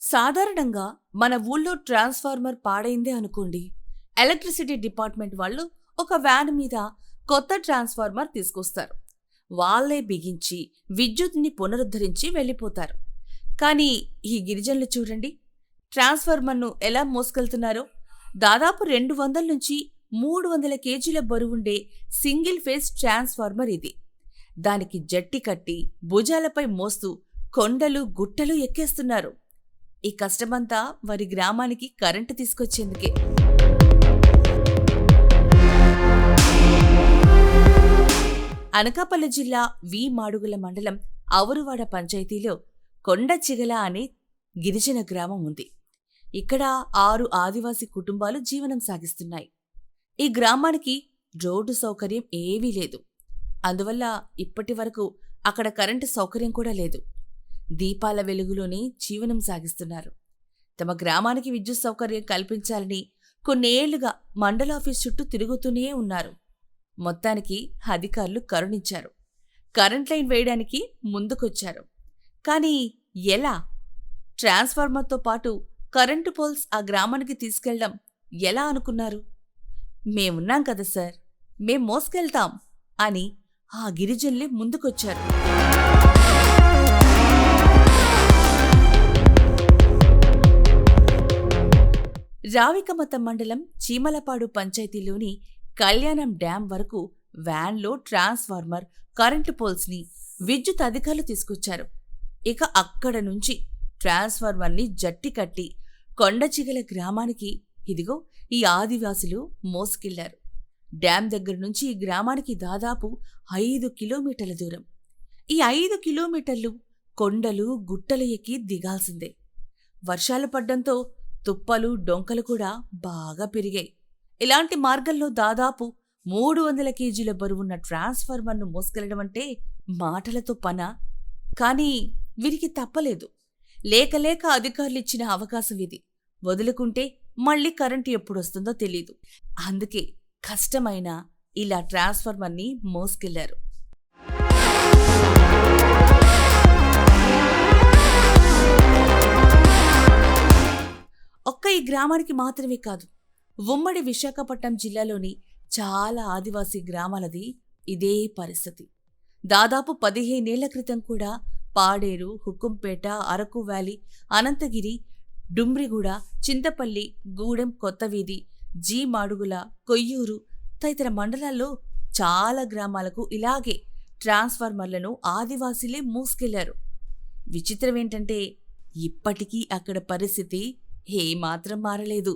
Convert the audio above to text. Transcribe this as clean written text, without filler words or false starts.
సాధారణంగా మన ఊళ్ళో ట్రాన్స్ఫార్మర్ పాడైందే అనుకోండి, ఎలక్ట్రిసిటీ డిపార్ట్మెంట్ వాళ్ళు ఒక వ్యాన్ మీద కొత్త ట్రాన్స్ఫార్మర్ తీసుకొస్తారు. వాళ్లే బిగించి విద్యుత్ని పునరుద్ధరించి వెళ్ళిపోతారు. కానీ ఈ గిరిజనులు చూడండి, ట్రాన్స్ఫార్మర్ను ఎలా మోసుకెళ్తున్నారో. దాదాపు 200 నుంచి 300 కేజీల బరువుండే సింగిల్ ఫేజ్ ట్రాన్స్ఫార్మర్ ఇది. దానికి జట్టి కట్టి భుజాలపై మోస్తూ కొండలు గుట్టలు ఎక్కేస్తున్నారు. ఈ కష్టమంతా వారి గ్రామానికి కరెంటు తీసుకొచ్చేందుకే. అనకాపల్లి జిల్లా వి మాడుగుల మండలం అవురువాడ పంచాయతీలో కొండచిగల అనే గిరిజన గ్రామం ఉంది. ఇక్కడ 6 ఆదివాసీ కుటుంబాలు జీవనం సాగిస్తున్నాయి. ఈ గ్రామానికి రోడ్డు సౌకర్యం ఏవీ లేదు. అందువల్ల ఇప్పటి వరకు అక్కడ కరెంటు సౌకర్యం కూడా లేదు. దీపాల వెలుగులోనే జీవనం సాగిస్తున్నారు. తమ గ్రామానికి విద్యుత్ సౌకర్యం కల్పించాలని కొన్నేళ్లుగా మండలాఫీస్ చుట్టూ తిరుగుతూనే ఉన్నారు. మొత్తానికి అధికారులు కరుణించారు. కరెంట్ లైన్ వేయడానికి ముందుకొచ్చారు. కానీ ఎలా? ట్రాన్స్ఫార్మర్తో పాటు కరెంటు పోల్స్ ఆ గ్రామానికి తీసుకెళ్లడం ఎలా అనుకున్నారు? మేమున్నాం కదా సార్, మేం మోసుకెళ్తాం అని ఆ గిరిజనులే ముందుకొచ్చారు. రావికమతం మండలం చీమలపాడు పంచాయతీలోని కళ్యాణం డ్యాం వరకు వ్యాన్లో ట్రాన్స్ఫార్మర్, కరెంటు పోల్స్ని విద్యుత్ అధికారులు తీసుకొచ్చారు. ఇక అక్కడ నుంచి ట్రాన్స్ఫార్మర్ని జట్టి కట్టి కొండచిగల గ్రామానికి ఇదిగో ఈ ఆదివాసులు మోసుకెళ్లారు. డ్యాం దగ్గర నుంచి ఈ గ్రామానికి దాదాపు 5 కిలోమీటర్ల దూరం. ఈ 5 కిలోమీటర్లు కొండలు గుట్టలు ఎక్కి దిగాల్సిందే. వర్షాలు పడ్డంతో తుప్పలు డొంకలు కూడా బాగా పెరిగాయి. ఇలాంటి మార్గంలో దాదాపు 300 కేజీల బరువున్న ట్రాన్స్ఫార్మర్ను మోసుకెళ్లడమంటే మాటలతో పనా? కానీ వీరికి తప్పలేదు. లేక అధికారులిచ్చిన అవకాశం ఇది. వదులుకుంటే మళ్లీ కరెంటు ఎప్పుడొస్తుందో తెలీదు. అందుకే కష్టమైన ఇలా ట్రాన్స్ఫార్మర్ని మోసుకెళ్లారు. ఒక్క ఈ గ్రామానికి మాత్రమే కాదు, ఉమ్మడి విశాఖపట్నం జిల్లాలోని చాలా ఆదివాసీ గ్రామాలది ఇదే పరిస్థితి. దాదాపు 15 ఏళ్ల క్రితం కూడా పాడేరు, హుకుంపేట, అరకు వ్యాలీ, అనంతగిరి, డుమ్రిగూడ, చింతపల్లి, గూడెం, కొత్తవీధి, జీ మాడుగుల, కొయ్యూరు తదితర మండలాల్లో చాలా గ్రామాలకు ఇలాగే ట్రాన్స్ఫార్మర్లను ఆదివాసీలే మోసుకెళ్లారు. విచిత్రమేంటంటే ఇప్పటికీ అక్కడ పరిస్థితి ఏమాత్రం మారలేదు.